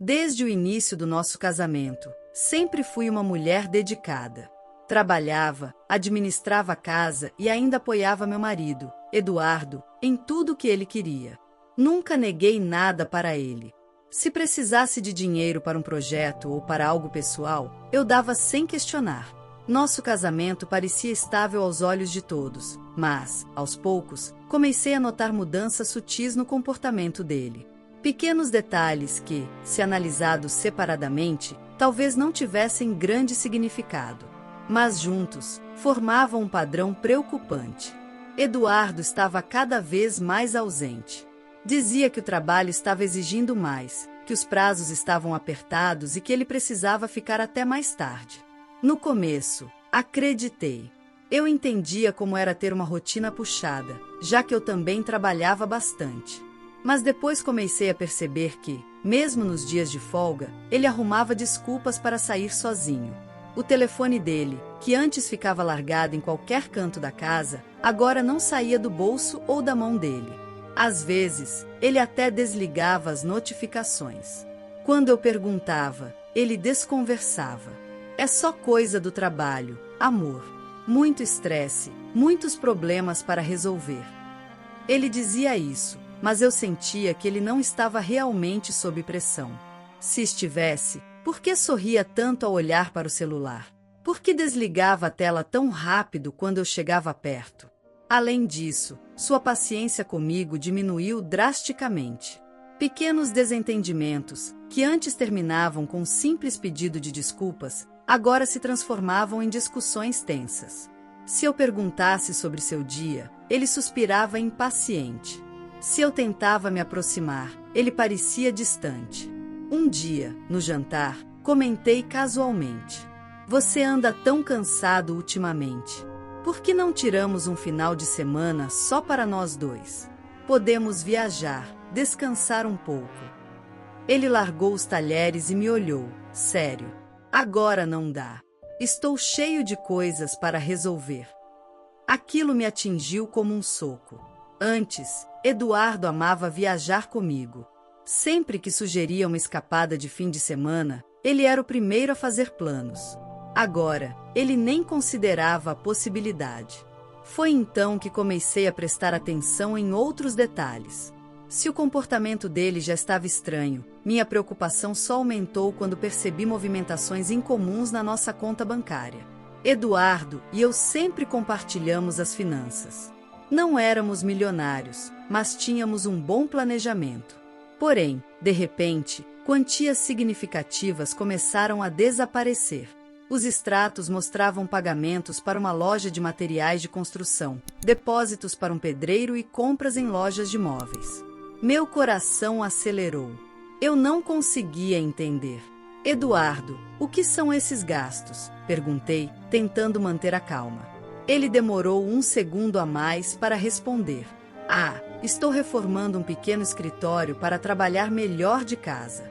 Desde o início do nosso casamento, sempre fui uma mulher dedicada. Trabalhava, administrava a casa e ainda apoiava meu marido, Eduardo, em tudo o que ele queria. Nunca neguei nada para ele. Se precisasse de dinheiro para um projeto ou para algo pessoal, eu dava sem questionar. Nosso casamento parecia estável aos olhos de todos, mas, aos poucos, comecei a notar mudanças sutis no comportamento dele. Pequenos detalhes que, se analisados separadamente, talvez não tivessem grande significado, mas juntos, formavam um padrão preocupante. Eduardo estava cada vez mais ausente. Dizia que o trabalho estava exigindo mais, que os prazos estavam apertados e que ele precisava ficar até mais tarde. No começo, acreditei. Eu entendia como era ter uma rotina puxada, já que eu também trabalhava bastante. Mas depois comecei a perceber que, mesmo nos dias de folga, ele arrumava desculpas para sair sozinho. O telefone dele, que antes ficava largado em qualquer canto da casa, agora não saía do bolso ou da mão dele. Às vezes, ele até desligava as notificações. Quando eu perguntava, ele desconversava. É só coisa do trabalho, amor. Muito estresse, muitos problemas para resolver. Ele dizia isso, mas eu sentia que ele não estava realmente sob pressão. Se estivesse, por que sorria tanto ao olhar para o celular? Por que desligava a tela tão rápido quando eu chegava perto? Além disso, sua paciência comigo diminuiu drasticamente. Pequenos desentendimentos, que antes terminavam com um simples pedido de desculpas, agora se transformavam em discussões tensas. Se eu perguntasse sobre seu dia, ele suspirava impaciente. Se eu tentava me aproximar, ele parecia distante. Um dia, no jantar, comentei casualmente: "Você anda tão cansado ultimamente. Por que não tiramos um final de semana só para nós dois? Podemos viajar, descansar um pouco." Ele largou os talheres e me olhou. "Sério, agora não dá. Estou cheio de coisas para resolver." Aquilo me atingiu como um soco. Antes, Eduardo amava viajar comigo. Sempre que sugeria uma escapada de fim de semana, ele era o primeiro a fazer planos. Agora, ele nem considerava a possibilidade. Foi então que comecei a prestar atenção em outros detalhes. Se o comportamento dele já estava estranho, minha preocupação só aumentou quando percebi movimentações incomuns na nossa conta bancária. Eduardo e eu sempre compartilhamos as finanças. Não éramos milionários, mas tínhamos um bom planejamento. Porém, de repente, quantias significativas começaram a desaparecer. Os extratos mostravam pagamentos para uma loja de materiais de construção, depósitos para um pedreiro e compras em lojas de móveis. Meu coração acelerou. Eu não conseguia entender. "Eduardo, o que são esses gastos?" perguntei, tentando manter a calma. Ele demorou um segundo a mais para responder. Estou reformando um pequeno escritório para trabalhar melhor de casa."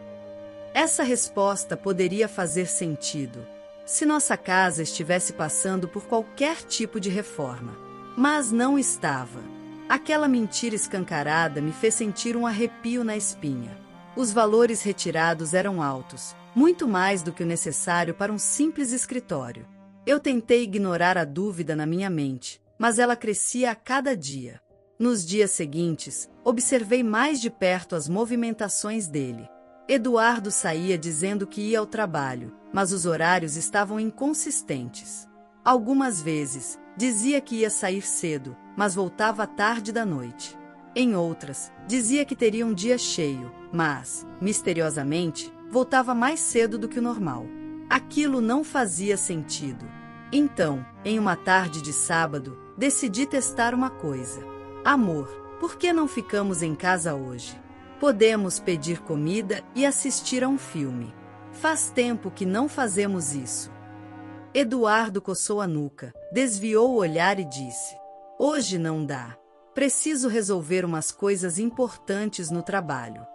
Essa resposta poderia fazer sentido se nossa casa estivesse passando por qualquer tipo de reforma. Mas não estava. Aquela mentira escancarada me fez sentir um arrepio na espinha. Os valores retirados eram altos, muito mais do que o necessário para um simples escritório. Eu tentei ignorar a dúvida na minha mente, mas ela crescia a cada dia. Nos dias seguintes, observei mais de perto as movimentações dele. Eduardo saía dizendo que ia ao trabalho, mas os horários estavam inconsistentes. Algumas vezes, dizia que ia sair cedo, mas voltava à tarde da noite. Em outras, dizia que teria um dia cheio, mas, misteriosamente, voltava mais cedo do que o normal. Aquilo não fazia sentido. Então, em uma tarde de sábado, decidi testar uma coisa. "Amor, por que não ficamos em casa hoje? Podemos pedir comida e assistir a um filme. Faz tempo que não fazemos isso." Eduardo coçou a nuca, desviou o olhar e disse: "Hoje não dá. Preciso resolver umas coisas importantes no trabalho."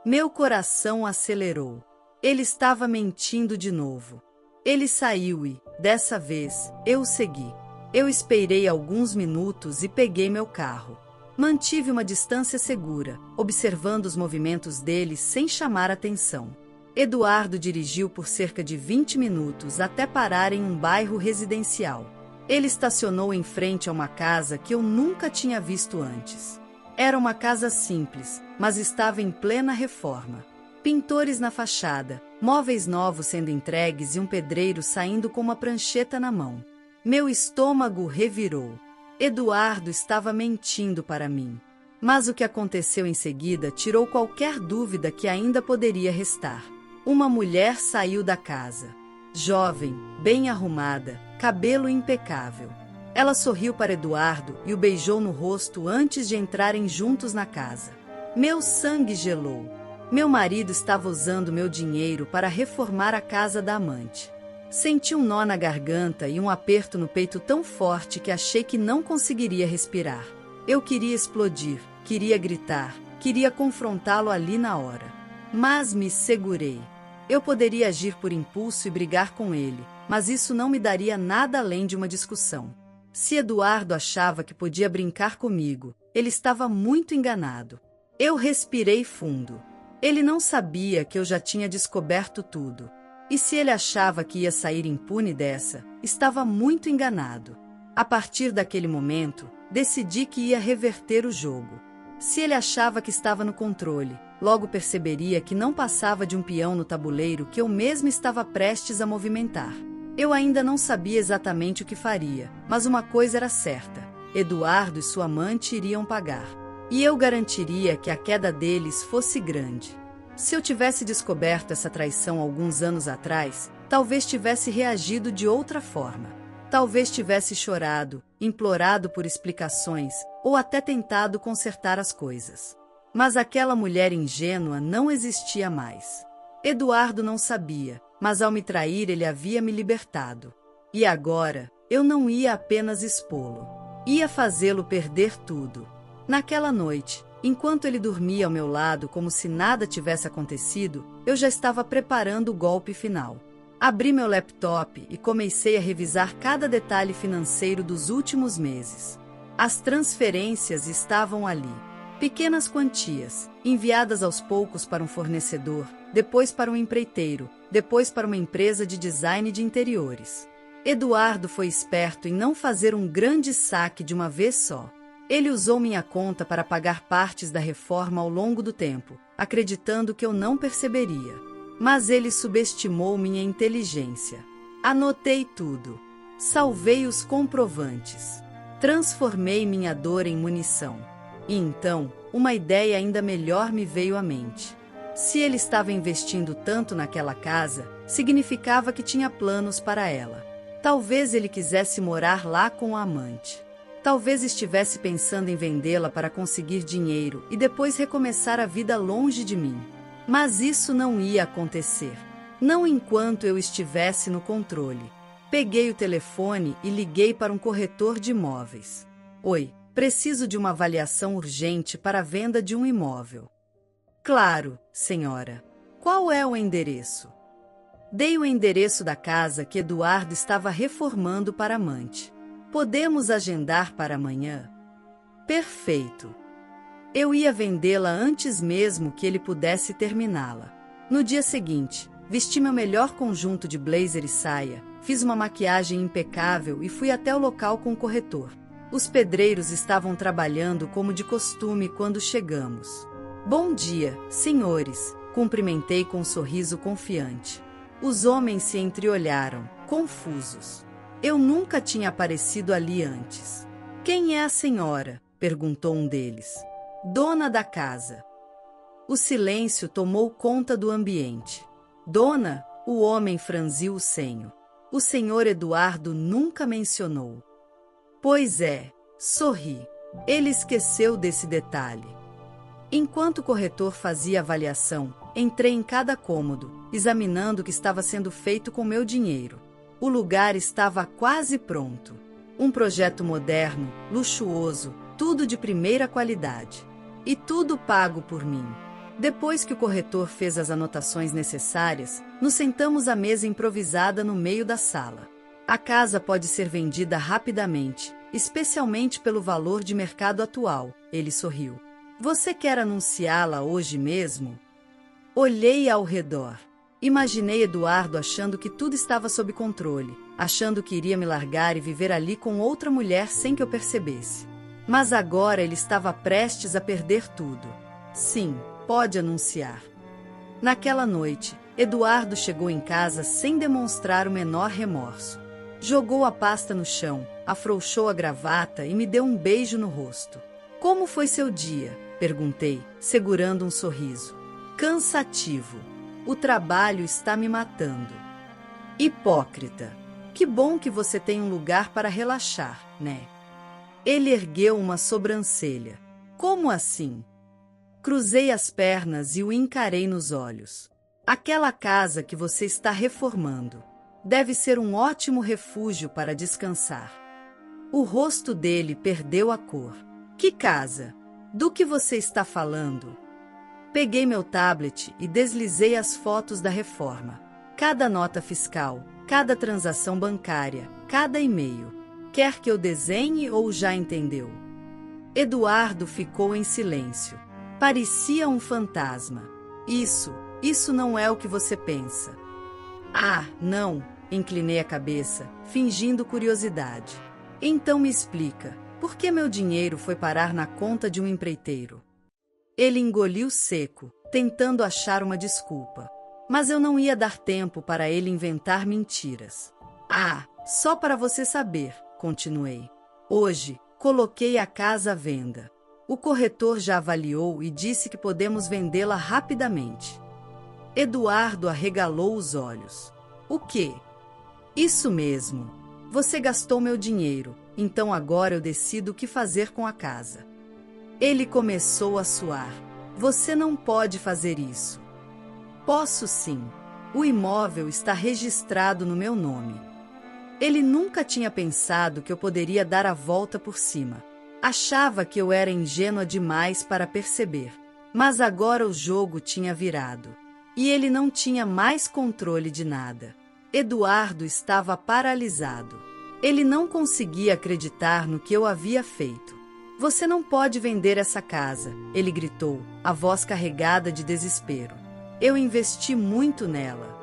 Meu coração acelerou. Ele estava mentindo de novo. Ele saiu e, dessa vez, eu o segui. Eu esperei alguns minutos e peguei meu carro. Mantive uma distância segura, observando os movimentos dele sem chamar atenção. Eduardo dirigiu por cerca de 20 minutos até parar em um bairro residencial. Ele estacionou em frente a uma casa que eu nunca tinha visto antes. Era uma casa simples, mas estava em plena reforma. Pintores na fachada, móveis novos sendo entregues e um pedreiro saindo com uma prancheta na mão. Meu estômago revirou. Eduardo estava mentindo para mim. Mas o que aconteceu em seguida tirou qualquer dúvida que ainda poderia restar. Uma mulher saiu da casa. Jovem, bem arrumada, cabelo impecável. Ela sorriu para Eduardo e o beijou no rosto antes de entrarem juntos na casa. Meu sangue gelou. Meu marido estava usando meu dinheiro para reformar a casa da amante. Senti um nó na garganta e um aperto no peito tão forte que achei que não conseguiria respirar. Eu queria explodir, queria gritar, queria confrontá-lo ali na hora. Mas me segurei. Eu poderia agir por impulso e brigar com ele, mas isso não me daria nada além de uma discussão. Se Eduardo achava que podia brincar comigo, ele estava muito enganado. Eu respirei fundo. Ele não sabia que eu já tinha descoberto tudo. E se ele achava que ia sair impune dessa, estava muito enganado. A partir daquele momento, decidi que ia reverter o jogo. Se ele achava que estava no controle, logo perceberia que não passava de um peão no tabuleiro que eu mesmo estava prestes a movimentar. Eu ainda não sabia exatamente o que faria, mas uma coisa era certa: Eduardo e sua amante iriam pagar. E eu garantiria que a queda deles fosse grande. Se eu tivesse descoberto essa traição alguns anos atrás, talvez tivesse reagido de outra forma. Talvez tivesse chorado, implorado por explicações, ou até tentado consertar as coisas. Mas aquela mulher ingênua não existia mais. Eduardo não sabia, mas ao me trair ele havia me libertado. E agora, eu não ia apenas expô-lo. Ia fazê-lo perder tudo. Naquela noite, enquanto ele dormia ao meu lado como se nada tivesse acontecido, eu já estava preparando o golpe final. Abri meu laptop e comecei a revisar cada detalhe financeiro dos últimos meses. As transferências estavam ali. Pequenas quantias, enviadas aos poucos para um fornecedor, depois para um empreiteiro, depois para uma empresa de design de interiores. Eduardo foi esperto em não fazer um grande saque de uma vez só. Ele usou minha conta para pagar partes da reforma ao longo do tempo, acreditando que eu não perceberia. Mas ele subestimou minha inteligência. Anotei tudo. Salvei os comprovantes. Transformei minha dor em munição. E então, uma ideia ainda melhor me veio à mente. Se ele estava investindo tanto naquela casa, significava que tinha planos para ela. Talvez ele quisesse morar lá com a amante. Talvez estivesse pensando em vendê-la para conseguir dinheiro e depois recomeçar a vida longe de mim. Mas isso não ia acontecer. Não enquanto eu estivesse no controle. Peguei o telefone e liguei para um corretor de imóveis. Oi, preciso de uma avaliação urgente para a venda de um imóvel. Claro, senhora. Qual é o endereço? Dei o endereço da casa que Eduardo estava reformando para a amante. Podemos agendar para amanhã? Perfeito. Eu ia vendê-la antes mesmo que ele pudesse terminá-la. No dia seguinte, vesti meu melhor conjunto de blazer e saia, fiz uma maquiagem impecável e fui até o local com o corretor. Os pedreiros estavam trabalhando como de costume quando chegamos. Bom dia, senhores, cumprimentei com um sorriso confiante. Os homens se entreolharam, confusos. Eu nunca tinha aparecido ali antes. Quem é a senhora? Perguntou um deles. Dona da casa. O silêncio tomou conta do ambiente. Dona, o homem franziu o senho. O senhor Eduardo nunca mencionou. Pois é, sorri. Ele esqueceu desse detalhe. Enquanto o corretor fazia a avaliação, entrei em cada cômodo, examinando o que estava sendo feito com meu dinheiro. O lugar estava quase pronto. Um projeto moderno, luxuoso, tudo de primeira qualidade. E tudo pago por mim. Depois que o corretor fez as anotações necessárias, nos sentamos à mesa improvisada no meio da sala. A casa pode ser vendida rapidamente, especialmente pelo valor de mercado atual. Ele sorriu. Você quer anunciá-la hoje mesmo? Olhei ao redor. Imaginei Eduardo achando que tudo estava sob controle, achando que iria me largar e viver ali com outra mulher sem que eu percebesse. Mas agora ele estava prestes a perder tudo. Sim, pode anunciar. Naquela noite, Eduardo chegou em casa sem demonstrar o menor remorso. Jogou a pasta no chão, afrouxou a gravata e me deu um beijo no rosto. Como foi seu dia? Perguntei, segurando um sorriso. Cansativo. O trabalho está me matando. Hipócrita. Que bom que você tem um lugar para relaxar, né? Ele ergueu uma sobrancelha. Como assim? Cruzei as pernas e o encarei nos olhos. Aquela casa que você está reformando deve ser um ótimo refúgio para descansar. O rosto dele perdeu a cor. Que casa? Do que você está falando? Peguei meu tablet e deslizei as fotos da reforma. Cada nota fiscal, cada transação bancária, cada e-mail. Quer que eu desenhe ou já entendeu? Eduardo ficou em silêncio. Parecia um fantasma. Isso não é o que você pensa. Ah, não, inclinei a cabeça, fingindo curiosidade. Então me explica, por que meu dinheiro foi parar na conta de um empreiteiro? Ele engoliu seco, tentando achar uma desculpa. Mas eu não ia dar tempo para ele inventar mentiras. Ah, só para você saber, continuei. Hoje, coloquei a casa à venda. O corretor já avaliou e disse que podemos vendê-la rapidamente. Eduardo arregalou os olhos. O quê? Isso mesmo. Você gastou meu dinheiro, então agora eu decido o que fazer com a casa. Ele começou a suar. Você não pode fazer isso. Posso sim. O imóvel está registrado no meu nome. Ele nunca tinha pensado que eu poderia dar a volta por cima. Achava que eu era ingênua demais para perceber. Mas agora o jogo tinha virado. E ele não tinha mais controle de nada. Eduardo estava paralisado. Ele não conseguia acreditar no que eu havia feito. Você não pode vender essa casa, ele gritou, a voz carregada de desespero. Eu investi muito nela.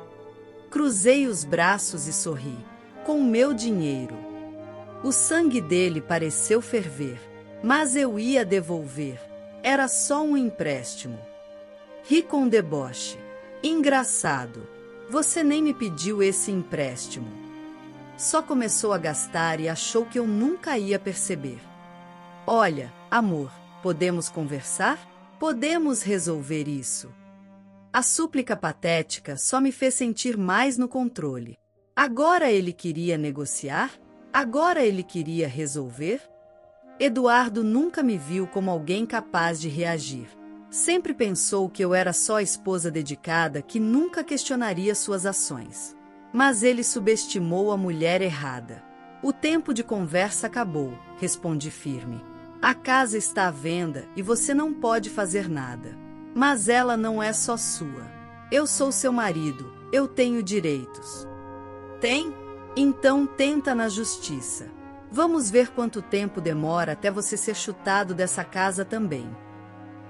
Cruzei os braços e sorri. Com o meu dinheiro. O sangue dele pareceu ferver, mas eu ia devolver. Era só um empréstimo. Ri com deboche. Engraçado. Você nem me pediu esse empréstimo. Só começou a gastar e achou que eu nunca ia perceber. Olha, amor, podemos conversar? Podemos resolver isso. A súplica patética só me fez sentir mais no controle. Agora ele queria negociar? Agora ele queria resolver? Eduardo nunca me viu como alguém capaz de reagir. Sempre pensou que eu era só a esposa dedicada que nunca questionaria suas ações. Mas ele subestimou a mulher errada. O tempo de conversa acabou, respondi firme. A casa está à venda e você não pode fazer nada. Mas ela não é só sua. Eu sou seu marido, eu tenho direitos. Tem? Então tenta na justiça. Vamos ver quanto tempo demora até você ser chutado dessa casa também.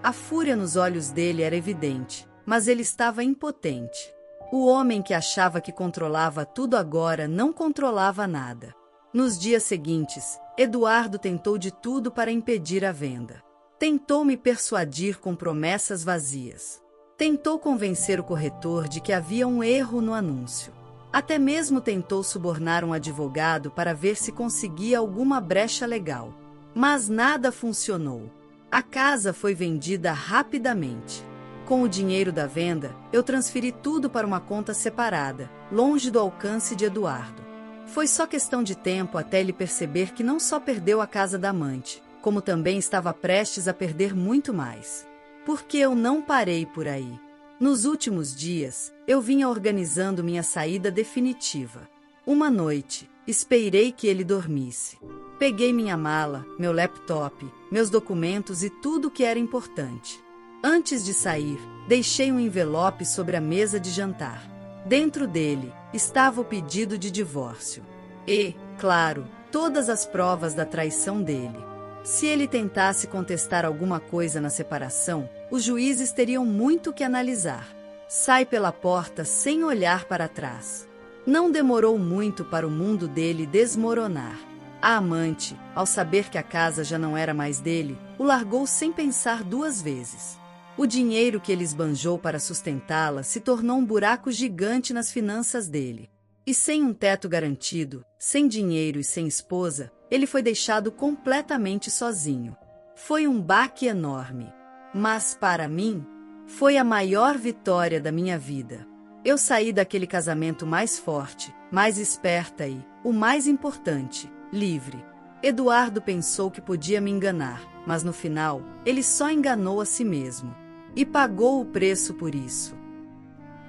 A fúria nos olhos dele era evidente, mas ele estava impotente. O homem que achava que controlava tudo agora não controlava nada. Nos dias seguintes, Eduardo tentou de tudo para impedir a venda. Tentou me persuadir com promessas vazias. Tentou convencer o corretor de que havia um erro no anúncio. Até mesmo tentou subornar um advogado para ver se conseguia alguma brecha legal. Mas nada funcionou. A casa foi vendida rapidamente. Com o dinheiro da venda, eu transferi tudo para uma conta separada, longe do alcance de Eduardo. Foi só questão de tempo até ele perceber que não só perdeu a casa da amante, como também estava prestes a perder muito mais. Porque eu não parei por aí. Nos últimos dias, eu vinha organizando minha saída definitiva. Uma noite, esperei que ele dormisse. Peguei minha mala, meu laptop, meus documentos e tudo que era importante. Antes de sair, deixei um envelope sobre a mesa de jantar. Dentro dele, estava o pedido de divórcio. E, claro, todas as provas da traição dele. Se ele tentasse contestar alguma coisa na separação, os juízes teriam muito que analisar. Sai pela porta sem olhar para trás. Não demorou muito para o mundo dele desmoronar. A amante, ao saber que a casa já não era mais dele, o largou sem pensar duas vezes. O dinheiro que ele esbanjou para sustentá-la se tornou um buraco gigante nas finanças dele. E sem um teto garantido, sem dinheiro e sem esposa, ele foi deixado completamente sozinho. Foi um baque enorme. Mas, para mim, foi a maior vitória da minha vida. Eu saí daquele casamento mais forte, mais esperta e, o mais importante, livre. Eduardo pensou que podia me enganar, mas no final, ele só enganou a si mesmo. E pagou o preço por isso.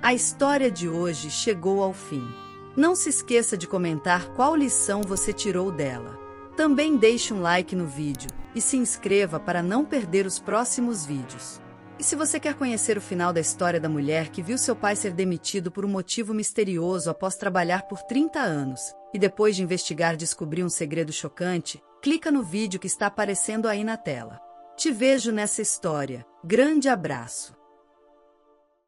A história de hoje chegou ao fim. Não se esqueça de comentar qual lição você tirou dela. Também deixe um like no vídeo e se inscreva para não perder os próximos vídeos. E se você quer conhecer o final da história da mulher que viu seu pai ser demitido por um motivo misterioso após trabalhar por 30 anos, e depois de investigar descobriu um segredo chocante, clica no vídeo que está aparecendo aí na tela. Te vejo nessa história. Grande abraço!